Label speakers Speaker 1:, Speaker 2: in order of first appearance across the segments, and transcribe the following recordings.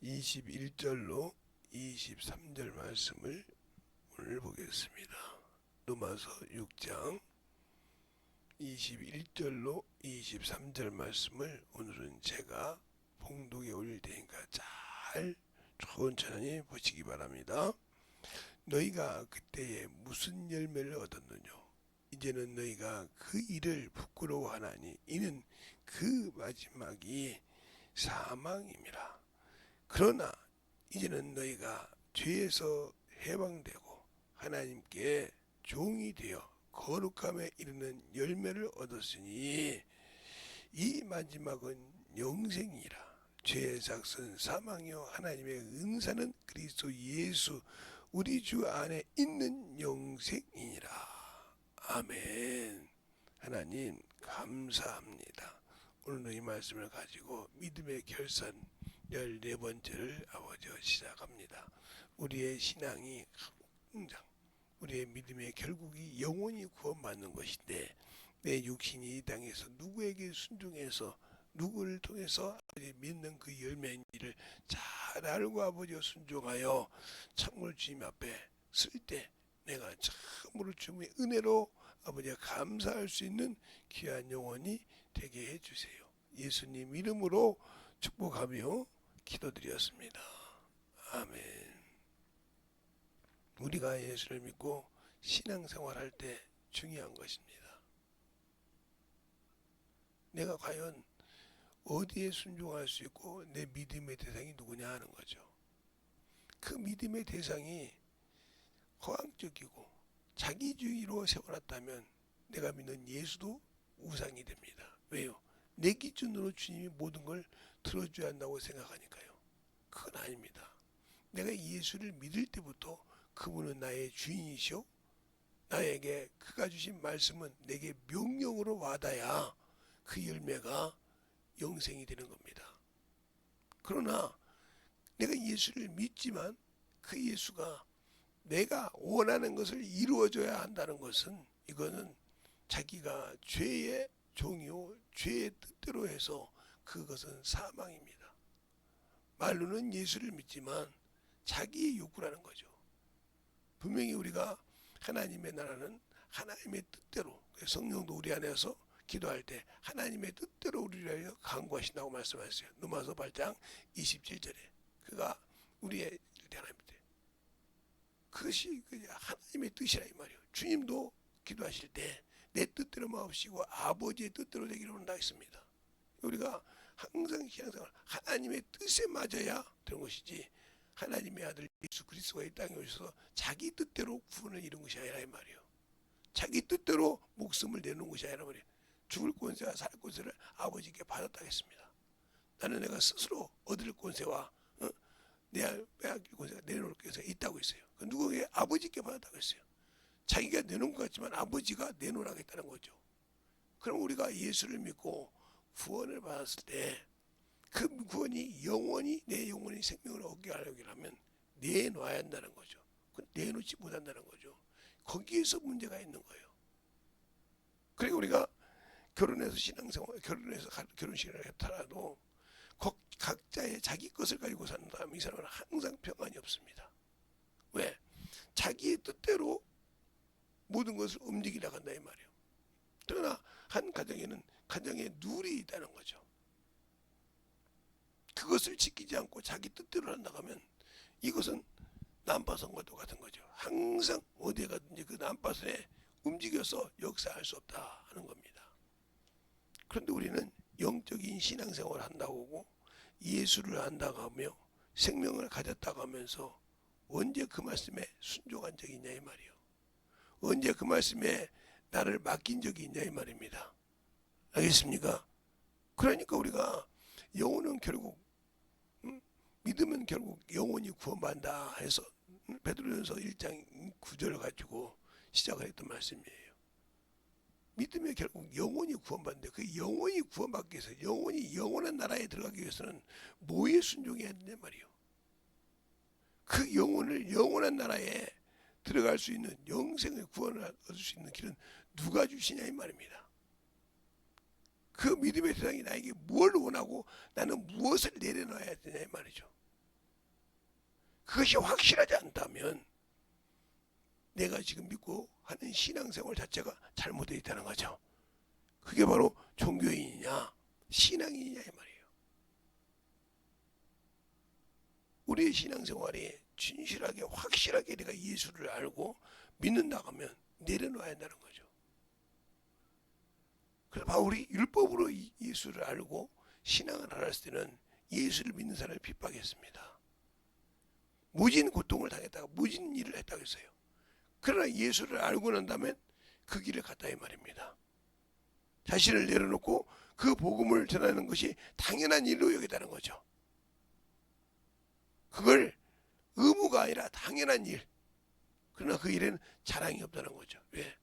Speaker 1: 21절로 23절 말씀을 오늘 보겠습니다. 로마서 6장 21절로 23절 말씀을 오늘은 제가 봉독에 올릴 테니까 잘 천천히 보시기 바랍니다. 너희가 그때에 무슨 열매를 얻었느냐? 이제는 너희가 그 일을 부끄러워하나니 이는 그 마지막이 사망임이라. 그러나 이제는 너희가 죄에서 해방되고 하나님께 종이 되어 거룩함에 이르는 열매를 얻었으니 이 마지막은 영생이라. 죄의 삭은 사망이요 하나님의 은사는 그리스도 예수 우리 주 안에 있는 영생이니라. 아멘. 하나님 감사합니다. 오늘 이 말씀을 가지고 믿음의 결산 14번째를 아버지와 시작합니다. 우리의 신앙이 항상 우리의 믿음의 결국이 영원히 구원받는 것인데 내 육신이 이 땅에서 누구에게 순종해서 누구를 통해서 아버지 믿는 그 열매인지를 잘 알고 아버지와 순종하여 참으로 주님 앞에 쓸 때 내가 참으로 주님의 은혜로 아버지가 감사할 수 있는 귀한 영혼이 되게 해주세요. 예수님 이름으로 축복하며 기도드렸습니다. 아멘. 우리가 예수를 믿고 신앙생활할 때 중요한 것입니다. 내가 과연 어디에 순종할 수 있고 내 믿음의 대상이 누구냐 하는 거죠. 그 믿음의 대상이 허황적이고 자기주의로 세워놨다면 내가 믿는 예수도 우상이 됩니다. 왜요? 내 기준으로 주님이 모든 걸 들어줘야 한다고 생각하니까요. 그건 아닙니다. 내가 예수를 믿을 때부터 그분은 나의 주인이시오. 나에게 그가 주신 말씀은 내게 명령으로 와닿아야 그 열매가 영생이 되는 겁니다. 그러나 내가 예수를 믿지만 그 예수가 내가 원하는 것을 이루어줘야 한다는 것은 이거는 자기가 죄의 종이요 죄의 뜻대로 해서 그것은 사망입니다. 말로는 예수를 믿지만 자기의 욕구라는 거죠. 분명히 우리가 하나님의 나라는 하나님의 뜻대로 성령도 우리 안에서 기도할 때 하나님의 뜻대로 우리를 위하여 간구하신다고 말씀하셨어요. 로마서 8장 27절에 그가 우리의 하나님의 뜻 그것이 하나님의 뜻이라 이 말이에요. 주님도 기도하실 때 내 뜻대로 마옵시고 아버지의 뜻대로 되기를 원한다 했습니다. 우리가 항상 신앙생활 하나님의 뜻에 맞아야 되는 것이지 하나님의 아들 예수 그리스도가 이 땅에 오셔서 자기 뜻대로 구원을 이룬 것이 아니라 이 말이에요. 자기 뜻대로 목숨을 내놓은 것이 아니라 말이에요. 죽을 권세와 살 권세를 아버지께 받았다 했습니다. 나는 내가 스스로 얻을 권세와 빼앗길 권세가 내놓을 권세가 있다고 했어요. 누구에게 아버지께 받았다고 했어요. 자기가 내놓은 것 같지만 아버지가 내놓으라고 했다는 거죠. 그럼 우리가 예수를 믿고 구원을 받았을 때 그 구원이 영원히 내 영혼이 생명을 얻게 하려면 내놔야 한다는 거죠. 내놓지 못한다는 거죠. 거기에서 문제가 있는 거예요. 그리고 우리가 결혼해서 신앙생활, 결혼해서 결혼식을 했더라도 각자의 자기 것을 가지고 사는 사람 이 사람은 항상 평안이 없습니다. 왜? 자기의 뜻대로 모든 것을 움직이려고 한다 이 말이에요. 그러나 한 가정에는 가정에 룰이 있다는 거죠. 그것을 지키지 않고 자기 뜻대로 한다고 하면 이것은 난파선과도 같은 거죠. 항상 어디에 가든지 그 난파선에 움직여서 역사할 수 없다 하는 겁니다. 그런데 우리는 영적인 신앙생활을 한다고 하고 예수를 안다고 하며 생명을 가졌다고 하면서 언제 그 말씀에 순종한 적이 있냐 이 말이에요. 언제 그 말씀에 나를 맡긴 적이 있냐 이 말입니다. 알겠습니까? 그러니까 우리가 영혼은 결국 믿으면 결국 영혼이 구원받는다 해서 베드로전서 1장 9절을 가지고 시작을 했던 말씀이에요. 믿으면 결국 영혼이 구원받는데 그 영혼이 구원받기 위해서 영혼이 영원한 나라에 들어가기 위해서는 뭐에 순종해야 되냐 말이에요. 그 영혼을 영원한 나라에 들어갈 수 있는 영생의 구원을 얻을 수 있는 길은 누가 주시냐 이 말입니다. 그 믿음의 세상이 나에게 뭘 원하고 나는 무엇을 내려놔야 되냐 이 말이죠. 그것이 확실하지 않다면 내가 지금 믿고 하는 신앙생활 자체가 잘못되어 있다는 거죠. 그게 바로 종교인이냐 신앙인이냐 이 말이에요. 우리의 신앙생활이 진실하게 확실하게 내가 예수를 알고 믿는다 하면 내려놔야 한다는 거죠. 그래서 바울이 율법으로 예수를 알고 신앙을 알았을 때는 예수를 믿는 사람을 핍박했습니다. 무진 고통을 당했다가 무진 일을 했다고 했어요. 그러나 예수를 알고 난 다음에 그 길을 갔다 이 말입니다. 자신을 내려놓고 그 복음을 전하는 것이 당연한 일로 여기다는 거죠. 그걸 의무가 아니라 당연한 일. 그러나 그 일에는 자랑이 없다는 거죠. 왜?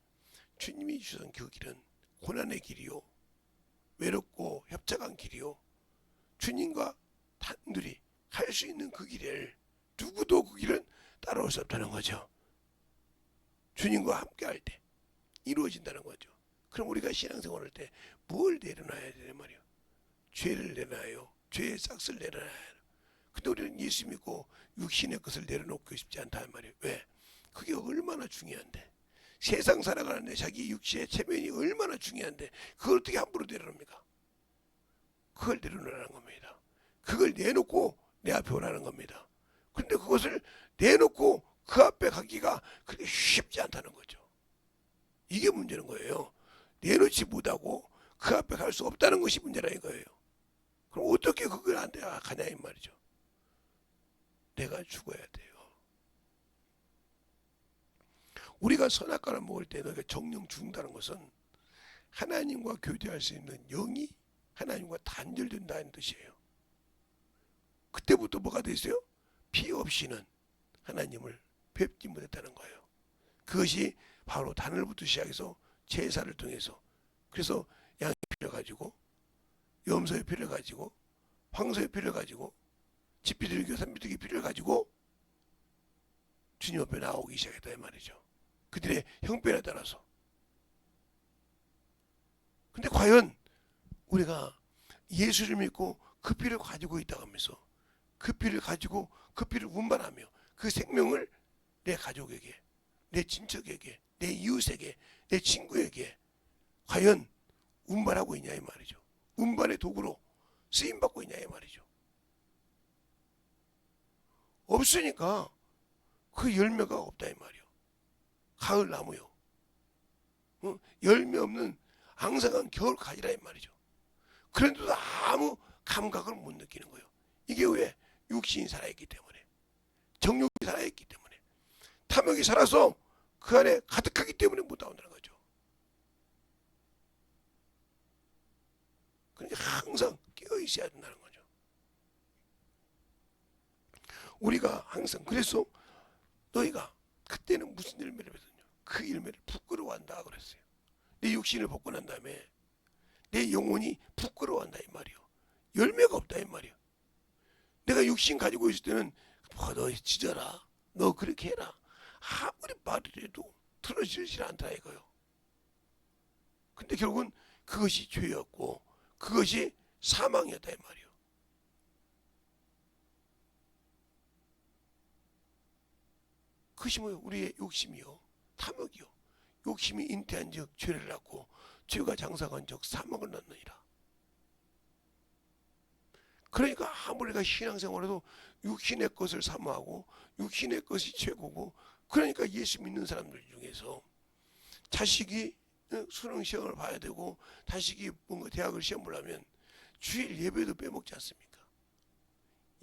Speaker 1: 주님이 주신 그 길은 고난의 길이요, 외롭고 협착한 길이요, 주님과 단둘이 갈 수 있는 그 길을 누구도 그 길은 따라올 수 없다는 거죠. 주님과 함께 할 때 이루어진다는 거죠. 그럼 우리가 신앙생활 할 때 뭘 내려놔야 되는 말이에요? 죄를 내려놔요. 죄의 싹을 내려놔야 해요. 근데 우리는 예수 믿고 육신의 것을 내려놓고 싶지 않다는 말이에요. 왜? 그게 얼마나 중요한데. 세상 살아가는데 자기 육신의 체면이 얼마나 중요한데 그걸 어떻게 함부로 내려놓습니까? 그걸 내려놓으라는 겁니다. 그걸 내놓고 내 앞에 오라는 겁니다. 그런데 그것을 내놓고 그 앞에 가기가 그렇게 쉽지 않다는 거죠. 이게 문제는 거예요. 내놓지 못하고 그 앞에 갈 수 없다는 것이 문제라는 거예요. 그럼 어떻게 그걸 안 가냐 이 말이죠. 내가 죽어야 돼요. 우리가 선악과를 먹을 때 너희가 정령 죽는다는 것은 하나님과 교제할 수 있는 영이 하나님과 단절된다는 뜻이에요. 그때부터 뭐가 됐어요? 피 없이는 하나님을 뵙지 못했다는 거예요. 그것이 바로 단을부터 시작해서 제사를 통해서, 그래서 양의 피를 가지고 염소의 피를 가지고 황소의 피를 가지고 집피들기 산비들기 피를 가지고 주님 앞에 나오기 시작했다 이 말이죠. 그들의 형편에 따라서. 근데 과연 우리가 예수를 믿고 그 피를 가지고 있다고 하면서 그 피를 가지고 그 피를 운반하며 그 생명을 내 가족에게, 내 친척에게, 내 이웃에게, 내 친구에게 과연 운반하고 있냐 이 말이죠. 운반의 도구로 쓰임받고 있냐 이 말이죠. 없으니까 그 열매가 없다 이 말이요. 가을 나무요. 열매 없는 앙상한 겨울 가지라 이 말이죠. 그런데도 아무 감각을 못 느끼는 거예요. 이게 왜? 육신이 살아있기 때문에, 정욕이 살아있기 때문에, 탐욕이 살아서 그 안에 가득하기 때문에 못 나온다는 거죠. 그러니까 항상 깨어 있어야 된다는 거죠. 우리가 항상, 그래서 너희가 그때는 무슨 열매를 맺었냐? 그 열매를 부끄러워한다 그랬어요. 내 육신을 벗고 난 다음에 내 영혼이 부끄러워한다 이 말이요. 열매가 없다 이 말이요. 내가 육신 가지고 있을 때는 너 찢어라, 너 그렇게 해라, 아무리 말을 해도 들어지질 않다 이거요. 근데 결국은 그것이 죄였고 그것이 사망이었다 이 말이요. 그것이 뭐예요? 우리의 욕심이요, 탐욕이요. 욕심이 잉태한 즉 죄를 낳고 죄가 장사한 즉 사망을 낳느니라. 그러니까 아무리 우리가 신앙생활에도 육신의 것을 사모하고 육신의 것이 최고고, 그러니까 예수 믿는 사람들 중에서 자식이 수능 시험을 봐야 되고 자식이 뭔가 대학을 시험 보려면 주일 예배도 빼먹지 않습니까?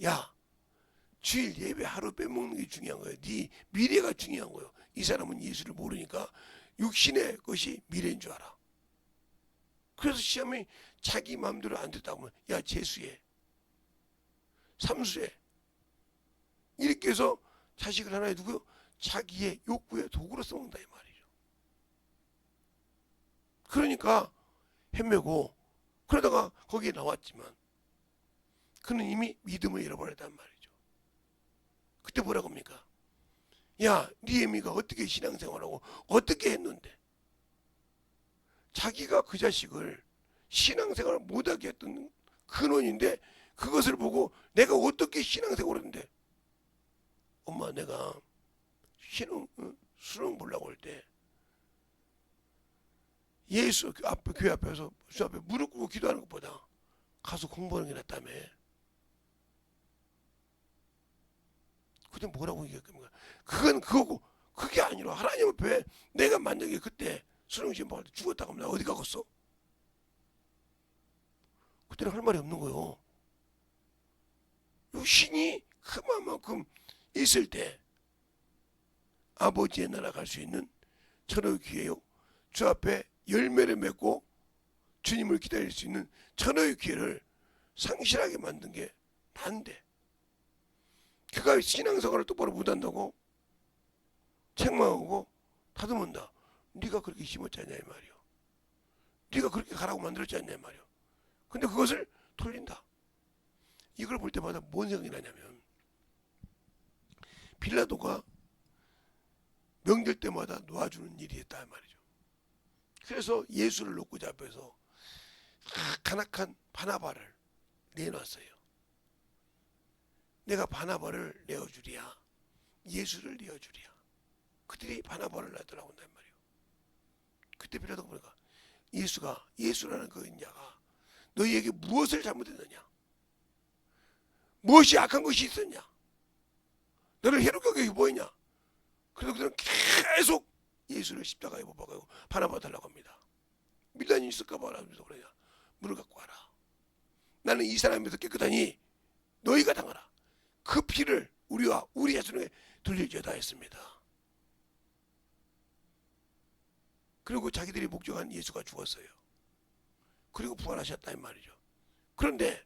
Speaker 1: 야, 주일 예배 하루 빼먹는 게 중요한 거예요. 네 미래가 중요한 거예요. 이 사람은 예수를 모르니까 육신의 것이 미래인 줄 알아. 그래서 시험이 자기 마음대로 안 됐다고 하면 야 재수해, 삼수해, 이렇게 해서 자식을 하나에 두고 자기의 욕구의 도구로 써먹는다 이 말이죠. 그러니까 헤매고 그러다가 거기에 나왔지만 그는 이미 믿음을 잃어버렸단 말이죠. 그때 뭐라고 합니까? 야, 네 애미가 어떻게 신앙생활하고 어떻게 했는데, 자기가 그 자식을 신앙생활을 못하게 했던 근원인데 그것을 보고 내가 어떻게 신앙생활을 했는데 엄마 내가 수능 보려고 할 때 예수 앞에 교회 앞에서 주 앞에 무릎 꿇고 기도하는 것보다 가서 공부하는 게 낫다며. 그때 뭐라고 얘기했습니까? 그건 그거고 그게 아니라 하나님 앞에 내가 만약에 그때 수능 시험 볼 때 죽었다고 하면 나 어디 가겠어? 그때는 할 말이 없는 거요. 신이 그만큼 있을 때 아버지의 나라 갈 수 있는 천의 기회요. 주 앞에 열매를 맺고 주님을 기다릴 수 있는 천의 기회를 상실하게 만든 게 난데, 그가 신앙생활을 똑바로 못한다고 책망하고 다듬은다. 네가 그렇게 심었지 않냐 이 말이요. 네가 그렇게 가라고 만들었지 않냐 이 말이요. 근데 그것을 돌린다. 이걸 볼 때마다 뭔 생각이 나냐면, 빌라도가 명절 때마다 놓아주는 일이 있다 말이죠. 그래서 예수를 놓고자 앞에서 간악한 바나바를 내놨어요. 내가 바나바를 내어주리야, 예수를 내어주리야. 그들이 바나바를 놔두라고 한단 말이에요. 그때 빌라도가 보니까 예수라는 그 인자가 너희에게 무엇을 잘못했느냐, 무엇이 악한 것이 있었냐, 너를 해롭게 하기 뭐했냐. 그래서 그들은 계속 예수를 십자가에 못 박아요. 바나바 달라고 합니다. 밀란이 있을까봐 라면서 그러냐. 물을 갖고 와라. 나는 이 사람에서 깨끗하니 너희가 당하라. 그 피를 우리와 우리 자손에게 돌릴지어다 했습니다. 그리고 자기들이 목적한 예수가 죽었어요. 그리고 부활하셨다 이 말이죠. 그런데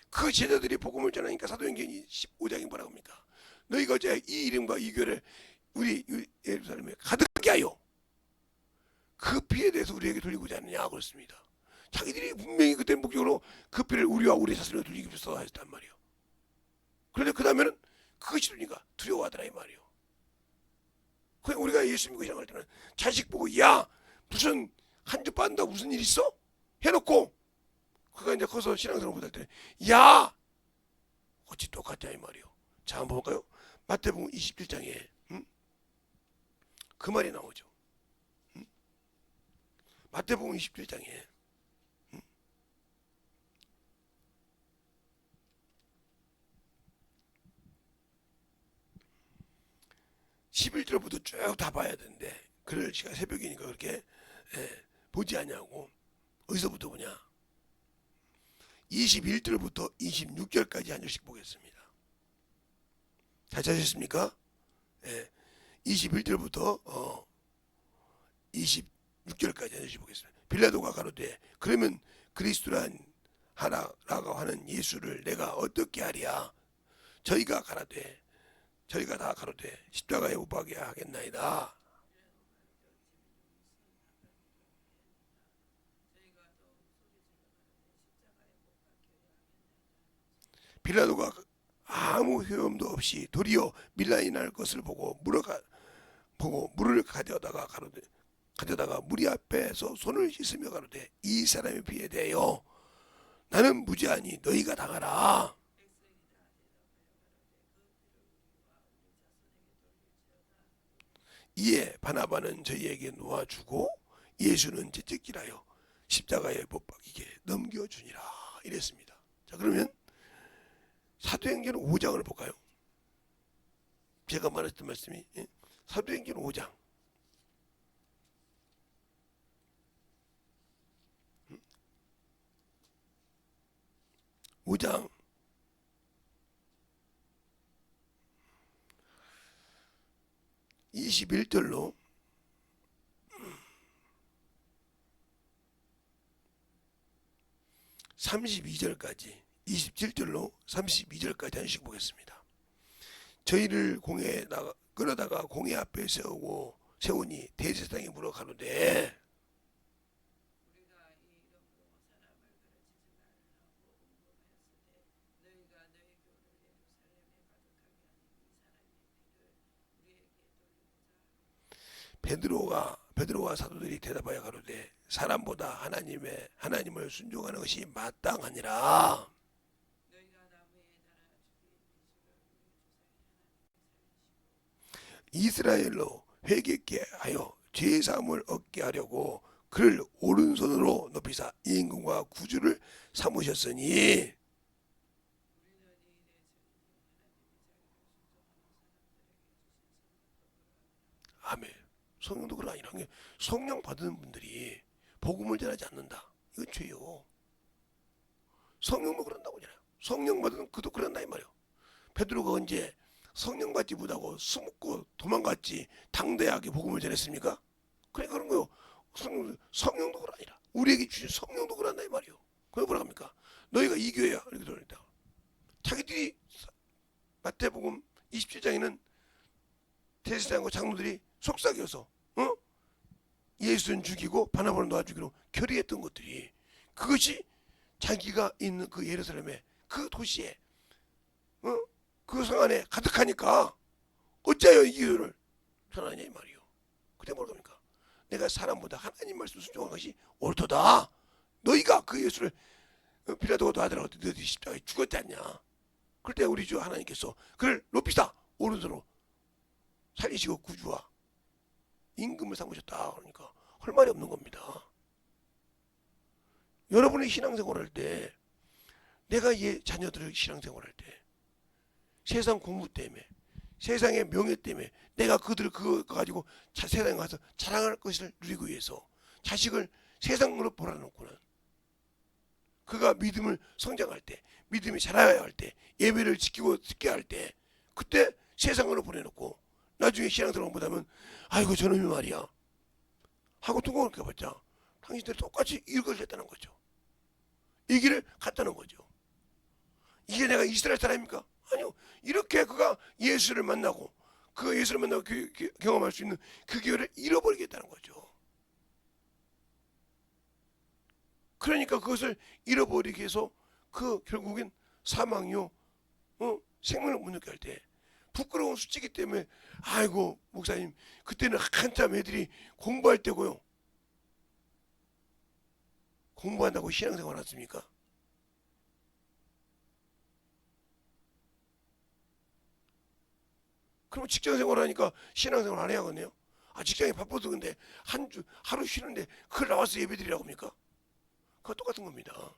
Speaker 1: 그 제자들이 복음을 전하니까 사도행전 15장이 뭐라고 합니까? 너희가 어째 이 이름과 이 교회를 우리 예루살렘에 가득하게 하여 그 피에 대해서 우리에게 돌리고자 하느냐 그렇습니다. 자기들이 분명히 그때 목적으로 그 피를 우리와 우리 자손에게 돌리기 위해서 하셨단 말이에요. 그런데 그 다음에는 그것이 되니까 두려워하더라 이 말이에요. 그냥 우리가 예수 믿고 시작할 때는 자식 보고 야 무슨 한 주 빠진다고 무슨 일 있어? 해놓고 그가 이제 커서 신앙생활 못할 때 야 어찌 똑같냐 이 말이에요. 자 한번 볼까요? 마태복음 27장에 그 말이 나오죠. 마태복음 27장에 11절부터 쭉 다 봐야 되는데 그럴 시간 새벽이니까 그렇게 보지 않냐고. 어디서부터 보냐? 21절부터 26절까지 한 절씩 보겠습니다. 잘 찾으셨습니까? 21절부터 26절까지 한 절씩 보겠습니다. 빌라도가 가로되 그러면 그리스도란 하라라고 하는 예수를 내가 어떻게 하랴? 저희가 다 가로되 십자가에 못 박게 하겠나이다. 빌라도가 아무 효험도 없이 도리어 밀란이 날 것을 보고 물을 가져다가 무리 앞에서 손을 씻으며 가로되 이 사람의 피에 대하여 나는 무죄하니 너희가 당하라. 이에 바나바는 저희에게 놓아주고 예수는 채찍질하여 십자가에 못 박이게 넘겨주니라 이랬습니다. 자 그러면 사도행전 5장을 볼까요? 제가 말했던 말씀이 사도행전 5장 5장 21절로 32절까지 27절로 32절까지 한 씩 보겠습니다. 저희를 끌어다가 공회 앞에 세우니 대제사장이 물어 가로되 베드로와 사도들이 대답하여 가로되 사람보다 하나님을 순종하는 것이 마땅하니라. 이스라엘로 회개케 하여 죄사함을 얻게 하려고 그를 오른손으로 높이사 임금과 구주를 삼으셨으니. 아멘. 성령도 그런 아니라 성령 받는 분들이 복음을 전하지 않는다, 이건 죄요. 성령도 그런다고 하잖아요. 성령 받은 그도 그런다 이 말이요. 베드로가 언제 성령 받지 못하고 숨고 도망갔지 당대하게 복음을 전했습니까? 그래 그런 거요. 성령도 그런 아니라 우리에게 주신 성령도 그런다 이 말이요. 그게 뭐라 합니까? 너희가 이 교회야 이렇게 돌린다. 자기들이 마태복음 27장에는 대제사장과 장로들이 속삭여서 예수는 죽이고 바나바는 놔 주기로 결의했던 것들이, 그것이 자기가 있는 그 예루살렘에 그 도시에 그 성 안에 가득하니까 어째요 이 기회를 전하냐 이 말이요. 그때 뭐라 합니까? 내가 사람보다 하나님 말씀 순종한 것이 옳도다. 너희가 그 예수를 빌라도가 하더라도 너희들이 십자가에 죽었지 않냐. 그럴 때 우리 주 하나님께서 그를 높이사 오른손으로 살리시고 구주와 임금을 삼으셨다. 그러니까 할 말이 없는 겁니다. 여러분의 신앙생활할 때, 내가 자녀들의 신앙생활할 때 세상 공부 때문에, 세상의 명예 때문에 내가 그들을 그거 가지고 세상에 가서 자랑할 것을 누리기 위해서 자식을 세상으로 몰아놓고는, 그가 믿음을 성장할 때, 믿음이 자라야 할 때, 예배를 지키고 지켜야 할 때, 그때 세상으로 보내놓고 나중에 신앙생활 못하면 아이고 저놈이 말이야 하고 뚜껑을 껴봤자 당신들이 똑같이 이걸 했다는 거죠. 이 길을 갔다는 거죠. 이게 내가 이스라엘 사람입니까? 아니요. 이렇게 그가 예수를 만나고 그 예수를 만나고 경험할 수 있는 그 기회를 잃어버리겠다는 거죠. 그러니까 그것을 잃어버리게 해서 그 결국엔 사망이요, 생명을 못 느끼게 할 때 부끄러운 수치기 때문에 아이고 목사님 그때는 한참 애들이 공부할 때고요. 공부한다고 신앙생활 하십니까? 그럼 직장생활 하니까 신앙생활 안 해야겠네요. 아 직장이 바빠서 근데 하루 쉬는데 그걸 나와서 예배드리라고 합니까? 그거 똑같은 겁니다.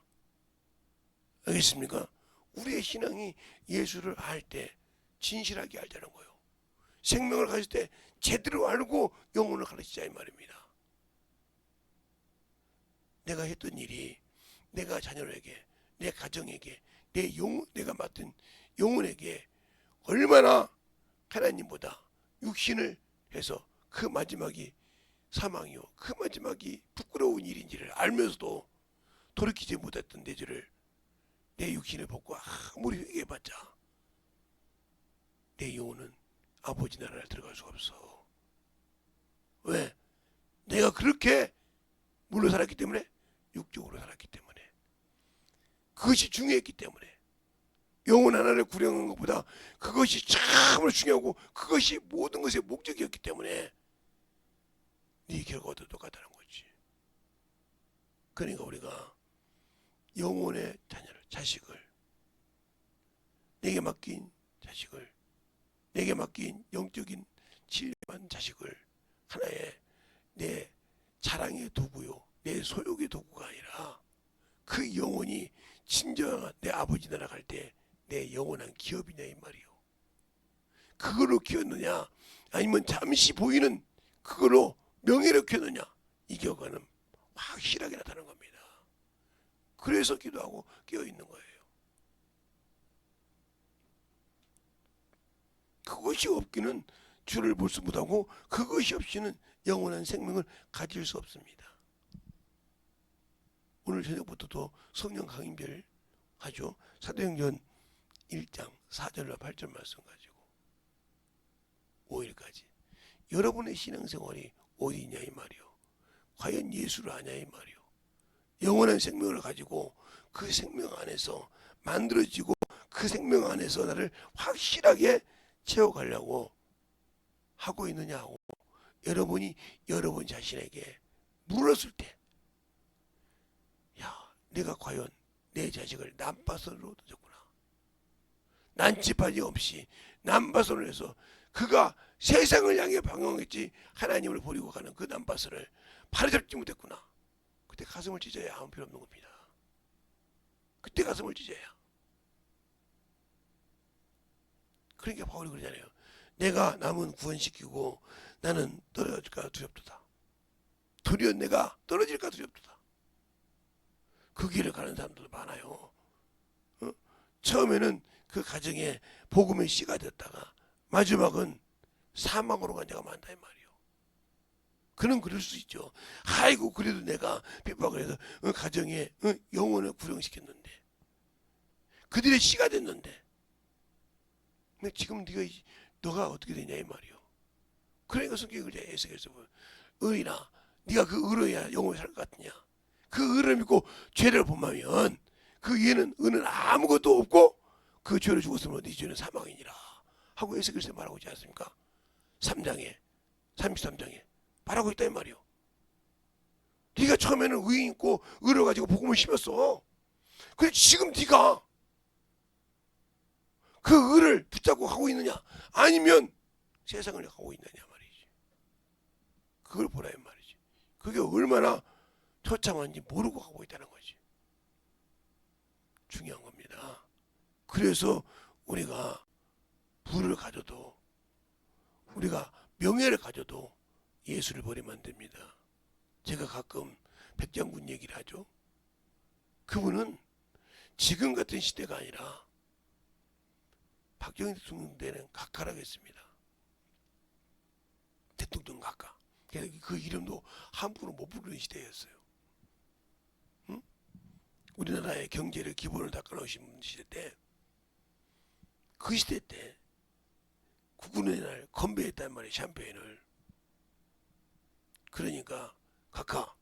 Speaker 1: 알겠습니까? 우리의 신앙이 예수를 알 때 진실하게 알자는 거예요. 생명을 가질 때 제대로 알고 영혼을 가르치자 이 말입니다. 내가 했던 일이 내가 자녀에게, 내 가정에게, 내가 맡은 영혼에게 얼마나 하나님보다 육신을 해서 그 마지막이 사망이요, 그 마지막이 부끄러운 일인지를 알면서도 돌이키지 못했던 내 죄를 내 육신을 벗고 아무리 회개해봤자 내 영혼은 아버지 나라를 들어갈 수가 없어. 왜? 내가 그렇게 물로 살았기 때문에, 육적으로 살았기 때문에, 그것이 중요했기 때문에, 영혼 하나를 구령한 것보다 그것이 참으로 중요하고 그것이 모든 것의 목적이었기 때문에 네 결과도 똑같다는 거지. 그러니까 우리가 영혼의 자식을, 내게 맡긴 자식을, 내게 맡긴 영적인 진리한 자식을 하나의 내 자랑의 도구요, 내 소욕의 도구가 아니라 그 영혼이 진정한 내 아버지 나라 갈 때 내 영원한 기업이냐 이 말이요. 그걸로 키웠느냐 아니면 잠시 보이는 그걸로 명예를 키웠느냐, 이 결과는 확실하게 나타나는 겁니다. 그래서 기도하고 깨어있는 거예요. 그것이 없기는 주를 볼 수 못하고 그것이 없이는 영원한 생명을 가질 수 없습니다. 오늘 저녁부터도 성령 강인별 하죠. 사도행전 1장 4절과 8절 말씀 가지고 5일까지 여러분의 신앙생활이 어디냐 이 말이요. 과연 예수를 아냐 이 말이요. 영원한 생명을 가지고 그 생명 안에서 만들어지고 그 생명 안에서 나를 확실하게 채워가려고 하고 있느냐고 여러분이 여러분 자신에게 물었을 때, 야, 내가 과연 내 자식을 남파선으로 뒀구나. 난치판이 없이 남파선을 해서 그가 세상을 향해 방황했지 하나님을 버리고 가는 그 남바스를 바로잡지 못했구나. 그때 가슴을 찢어야 아무 필요 없는 겁니다. 그때 가슴을 찢어야. 그러니까 바울이 그러잖아요. 내가 남은 구원시키고 나는 떨어질까 두렵도다. 도리어 내가 떨어질까 두렵도다. 그 길을 가는 사람들도 많아요. 처음에는 그 가정에 복음의 씨가 됐다가 마지막은 사망으로 간 자가 많다 이 말이에요. 그는 그럴 수 있죠. 아이고 그래도 내가 핍박을 해서 가정에 영혼을 구령시켰는데 그들의 씨가 됐는데 근데 지금 너가 어떻게 되냐 이 말이요. 그러니까 성경이 그래 에스겔에서 의인아 네가 그 의로야 영원히 살 것 같느냐. 그 의를 믿고 죄를 범하면 그 위에는 의는 아무것도 없고 그 죄를 죽었으면 네 죄는 사망이니라 하고 에스겔에서 말하고 있지 않습니까? 3장에 33장에 말하고 있다 이 말이요. 네가 처음에는 의인 있고 의를 가지고 복음을 심었어. 근데 지금 네가 그 의를 붙잡고 가고 있느냐 아니면 세상을 가고 있느냐 말이지. 그걸 보라 이 말이지. 그게 얼마나 처참한지 모르고 가고 있다는 거지. 중요한 겁니다. 그래서 우리가 부를 가져도 우리가 명예를 가져도 예수를 버리면 안 됩니다. 제가 가끔 백장군 얘기를 하죠. 그분은 지금 같은 시대가 아니라 박정희 대통령 때는 각하라고 했습니다. 대통령 각하. 그 이름도 함부로 못 부르는 시대였어요. 응? 우리나라의 경제를 기본을 닦아놓으신 시대 때, 그 시대 때 국군의 날 건배했단 말이에요. 샴페인을. 그러니까 각하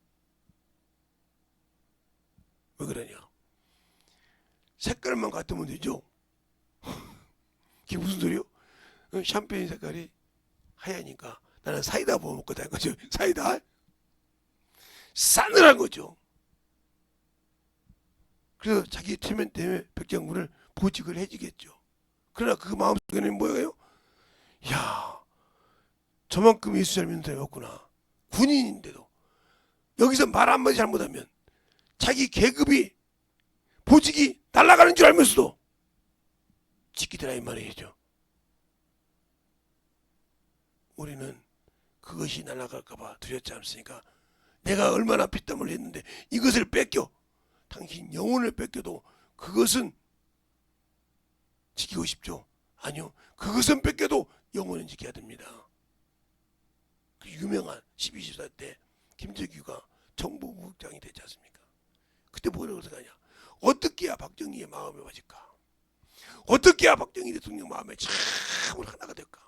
Speaker 1: 왜 그러냐. 색깔만 같으면 되죠. 그게 무슨 소리요? 샴페인 색깔이 하얘니까 나는 사이다 부어 먹거든 거죠. 사이다 싸늘한 거죠. 그래서 자기 체면 때문에 백장군을 보직을 해주겠죠. 그러나 그 마음속에는 뭐예요? 야, 저만큼 예수 잘 믿는 사람이 없구나. 군인인데도 여기서 말 한마디 잘못하면 자기 계급이 보직이 날아가는 줄 알면서도 지키더라 이 말이죠. 우리는 그것이 날아갈까봐 두렵지 않습니까? 내가 얼마나 피땀을 했는데 이것을 뺏겨 당신 영혼을 뺏겨도 그것은 지키고 싶죠? 아니요. 그것은 뺏겨도 영혼은 지켜야 됩니다. 그 유명한 12.14 때 김정규가 정보국장이 되지 않습니까? 그때 뭐라고 생각하냐? 어떻게 해야 박정희의 마음에 맞을까? 어떻게 해야 박정희 대통령 마음에 참으로 하나가 될까?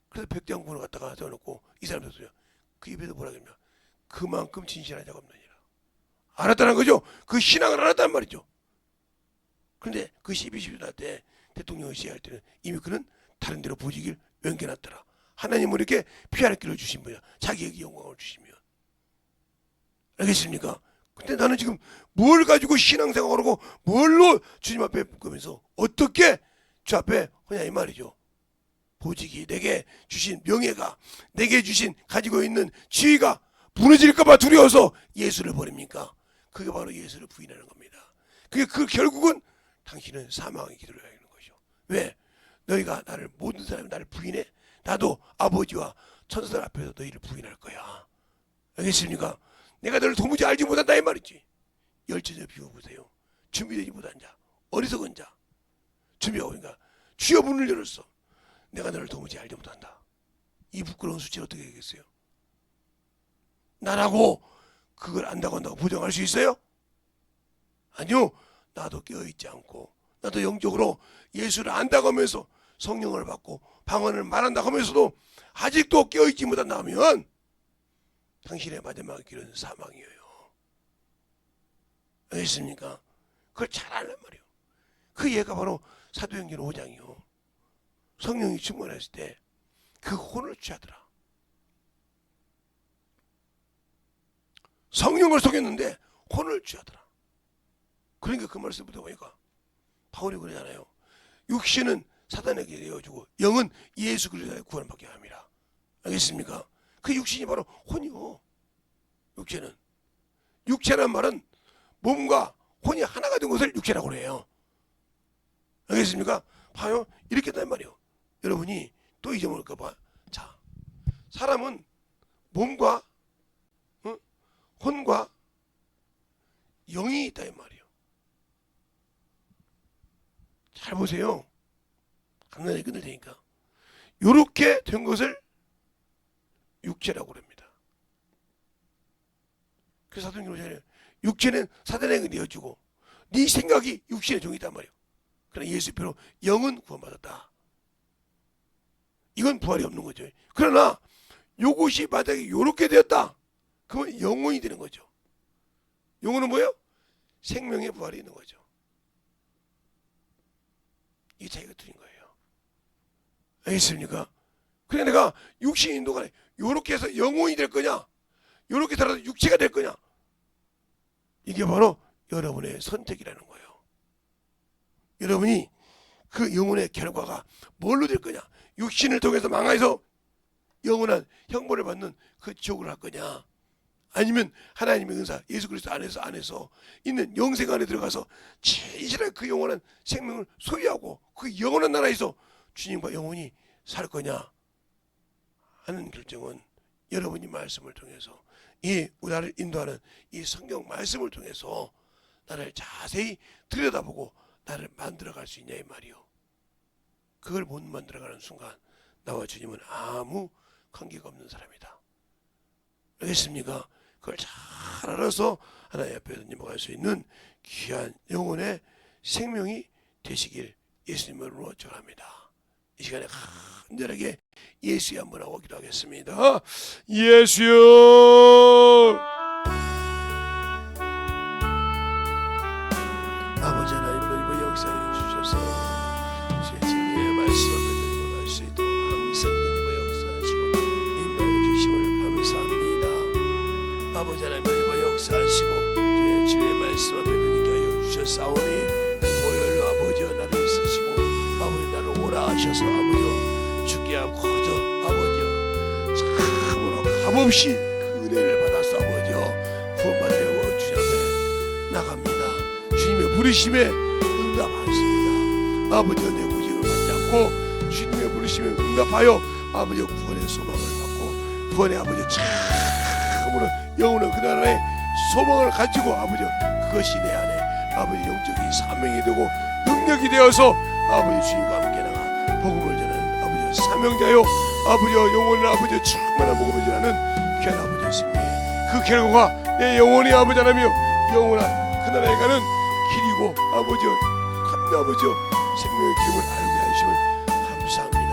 Speaker 1: 그래서 백장군을 갖다가 세워놓고 이 사람들 소리야. 그 입에서 뭐라고 했냐? 그만큼 진실한 자가 없느니라. 알았다는 거죠. 그 신앙을 알았단 말이죠. 그런데 그 12.14 때 대통령을 시해할 때는 이미 그는 다른 데로 보직을 옮겨놨더라. 하나님은 이렇게 피할 길을 주신 분이야. 자기에게 영광을 주시면. 알겠습니까? 근데 나는 지금 뭘 가지고 신앙생활하고 뭘로 주님 앞에 묶으면서 어떻게 주 앞에 하냐 이 말이죠. 보직이 내게 주신 명예가 내게 주신 가지고 있는 지위가 무너질까봐 두려워서 예수를 버립니까? 그게 바로 예수를 부인하는 겁니다. 그 결국은 당신은 사망의 기도를 해야 하는 거죠. 왜? 너희가 나를 모든 사람이 나를 부인해? 나도 아버지와 천사들 앞에서 너희를 부인할 거야. 알겠습니까? 내가 너를 도무지 알지 못한다 이 말이지. 열처녀 비워보세요. 준비되지 못한 자, 어리석은 자 준비하고 오니까 주여 문을 열었어. 내가 너를 도무지 알지 못한다. 이 부끄러운 수치를 어떻게 하겠어요? 나라고 그걸 안다고 한다고 부정할 수 있어요? 아니요. 나도 깨어있지 않고 나도 영적으로 예수를 안다고 하면서 성령을 받고 방언을 말한다고 하면서도 아직도 깨어있지 못한다 하면 당신의 마지막 길은 사망이에요. 알겠습니까? 그걸 잘 알란 말이에요. 그 예가 바로 사도행전 5장이요. 성령이 충만했을 때 그 혼을 취하더라. 성령을 속였는데 혼을 취하더라. 그러니까 그 말씀부터 보니까 바울이 그러잖아요. 육신은 사단에게 내어주고 영은 예수 그리스도의 구원받게 합니다. 알겠습니까? 그 육신이 바로 혼이요. 육체란 말은 몸과 혼이 하나가 된 것을 육체라고 해요. 알겠습니까? 봐요. 이렇게 된단 말이에요. 여러분이 또 잊어먹을까 봐. 자, 사람은 몸과 혼과 영이 있다 이 말이에요. 잘 보세요. 간단히 끊을 테니까. 요렇게 된 것을 육체라고 합니다. 그래서 사도행전에 육체는 사단에게 내어주고 네 생각이 육신의 종이단 말이에요. 그러나 예수 피로 영은 구원받았다. 이건 부활이 없는 거죠. 그러나 요것이 만약에 요렇게 되었다. 그건 영혼이 되는 거죠. 영혼은 뭐예요? 생명의 부활이 있는 거죠. 이게 차이가 틀린 거예요. 알겠습니까? 그냥 내가 육신이 있는 동안에 요렇게 해서 영혼이 될 거냐, 요렇게 살아서 육체가 될 거냐, 이게 바로 여러분의 선택이라는 거예요. 여러분이 그 영혼의 결과가 뭘로 될 거냐, 육신을 통해서 망해서 영원한 형벌을 받는 그 지옥을 할 거냐, 아니면 하나님의 은사 예수 그리스도 안에서 있는 영생 안에 들어가서 진실한 그 영원한 생명을 소유하고 그 영원한 나라에서 주님과 영원히 살 거냐 하는 결정은 여러분이 말씀을 통해서 이 나를 인도하는 이 성경 말씀을 통해서 나를 자세히 들여다보고 나를 만들어갈 수 있냐 이 말이요. 그걸 못 만들어가는 순간 나와 주님은 아무 관계가 없는 사람이다. 알겠습니까? 그걸 잘 알아서 하나님 앞에 넘어갈 수 있는 귀한 영혼의 생명이 되시길 예수님으로 축원합니다. 이 시간에 간절하게 예수의 한번 하고 기도하겠습니다. 예수여, 아버지 하나님 역사해 주셔서 주의 진리의 말씀 앞에 넘어갈 수 있도록 항상 역사하시고 인도해 주심을 감사합니다. 아버지 하나님 역사하시고 주의 진리의 말씀 앞에 넘게 하여 주셨사오니 보혈로 아버지여 나를 쓰시고 아버지 나를 오라 하셔서 아버지여 주께 거저 아버지여 참으로 값없이 그 은혜를 받아서 아버지여 구원받으려고 주님 앞에 나갑니다. 주님의 부르심에 응답하였습니다. 아버지여 내 구직을 받지 않고 주님의 부르심에 응답하여 아버지여 구원의 소망을 받고 구원의 아버지여 참으로 영원한 그 나라의 소망을 가지고 아버지여 그것이 내 안에 아버지 영적인 사명이 되고 능력이 되어서 아버지 주님과 함께 나가 복음을 전하는 아버지 사명자요 아버지여 영혼을 아버지 충만한 복음을 전하는 귀한 아버지였습니다. 그 결과가 내 영혼이 아버지 하나며 영원한 그 나라에 가는 길이고 아버지여 한 아버지여 생명의 기름을 알게 하심을 감사합니다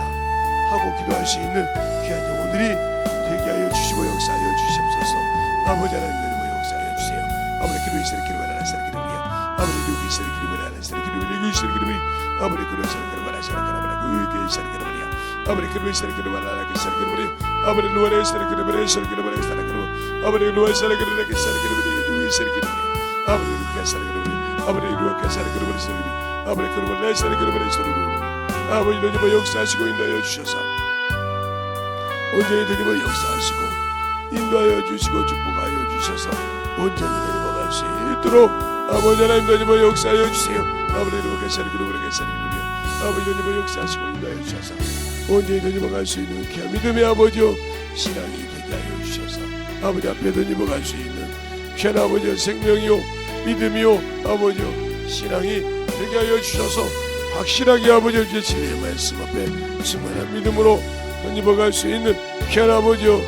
Speaker 1: 하고 기도할 수 있는 귀한 영혼들이 되게 하여 주시고 역사하여 주시옵소서. 아버지 하나님 역사하여 주세요. 아버지 기도 있으리 기도 말하라 사라 기도 우리야 아버지 기도 있으리 기도 말하라 사라 기도 우리 있으리 기도 우리 아버지 기도 있으리 기도 말하라 사라 기도 우리 있으리 기도 우리야 아버지 기도 있으리 기도 말하라 사라 기도 우리 아버지 루아레 있으리 기도 말하라 사라 기도 말하라 사라 기도 아버지 루아 사라 기도 말하라 사라 기도 우리 있으리 기도 아버지 루아 사라 기도 우리 아버지 루아 사라 기도 말하라 사라 기도 아버지 기도 말하라 사라 기도 말하라 사라 기도 아버지 너희가 역사하시고 인도하여 주셔서 온전히 너희가 역사하시고 인도하여 주시고 축복하여 주셔서 온전히 내려갈 수 있도록 아버지 하나님 너희가 역사하여 주세요. 아버지 너희가 살기로 그렇게 살기로 아버지 너희가 역사하시고 인도하여 주셔서 온전히 내려갈 수 있는 귀한 믿음의 아버지요 신앙이 되게 하여 주셔서 아버지 앞에 너희가 갈 수 있는 귀한 아버지요 생명이요 믿음이요 아버지요 신앙이 되게 하여 주셔서 확실하게 아버지요 주의 진리의 말씀 앞에 충만한 믿음으로 너희가 갈 수 있는 귀한 아버지요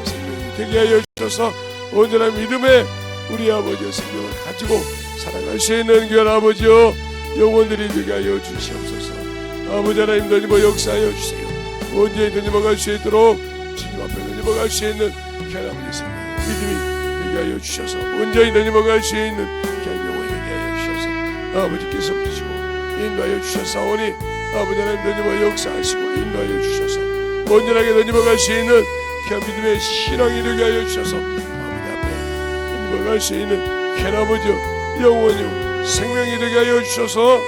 Speaker 1: 생명이 되게 하여 주셔서 온전한 믿음의 우리 아버지의 생명을 가지고 살아갈 수 있는 귀한 아버지여 영혼들이 되게 하여 주시옵소서. 아버지 하나님 너희가 역사하여 주세요. 온전히 너희가 갈 수 있도록 주님 앞에 너희가 갈 수 있는 귀한 아버지의 생명 믿음이 되게 하여 주셔서 온전히 너희가 갈 수 있는 귀한 영혼이 되게 하여 주셔서 아버지께서 붙이시고 인도하여 주셨사오니 아버지 하나님 너희가 역사하시고 인도하여 주셔서 온전하게 너희가 갈 수 있는 귀한 믿음의 신앙이 되게 하여 주셔서 아버지 앞에 너희가 갈 수 있는 귀한 아버지여 영원히 생명이 되게 하여 주셔서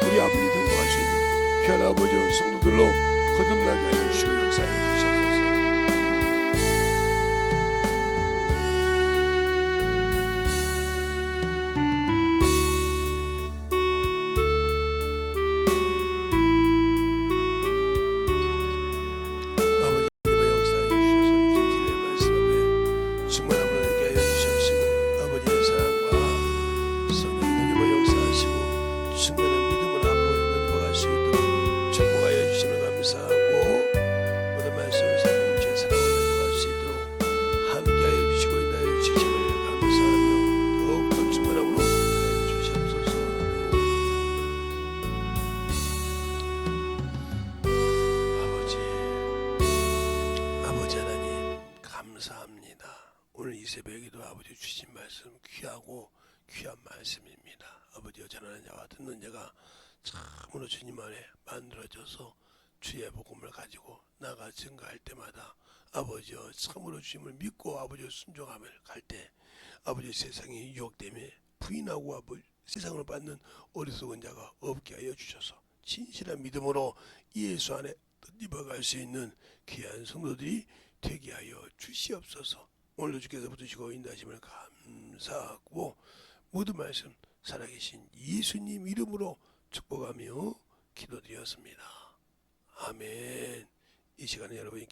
Speaker 1: 우리 아버지 너희가 갈 수 있는 귀한 아버지와 성도들로 거듭나게 하여 주시고 역사해 주시옵소서. 감사합니다. 오늘 이 새벽에도 아버지 주신 말씀 귀하고 귀한 말씀입니다. 아버지여, 전하는 자와 듣는 자가 참으로 주님 안에 만들어져서 주의 복음을 가지고 나가 증거할 때마다 아버지여 참으로 주님을 믿고 아버지여 순종함을 갈 때 아버지 세상의 유혹 때문에 부인하고 아버지 세상을 받는 어리석은 자가 없게 하여 주셔서 진실한 믿음으로 예수 안에 입어갈 수 있는 귀한 성도들이 되게 하여 주시옵소서. 오늘도 주께서 붙으시고 인도하심을 감사하고 모든 말씀 살아계신 예수님 이름으로 축복하며 기도드렸습니다. 아멘. 이 시간에 여러분이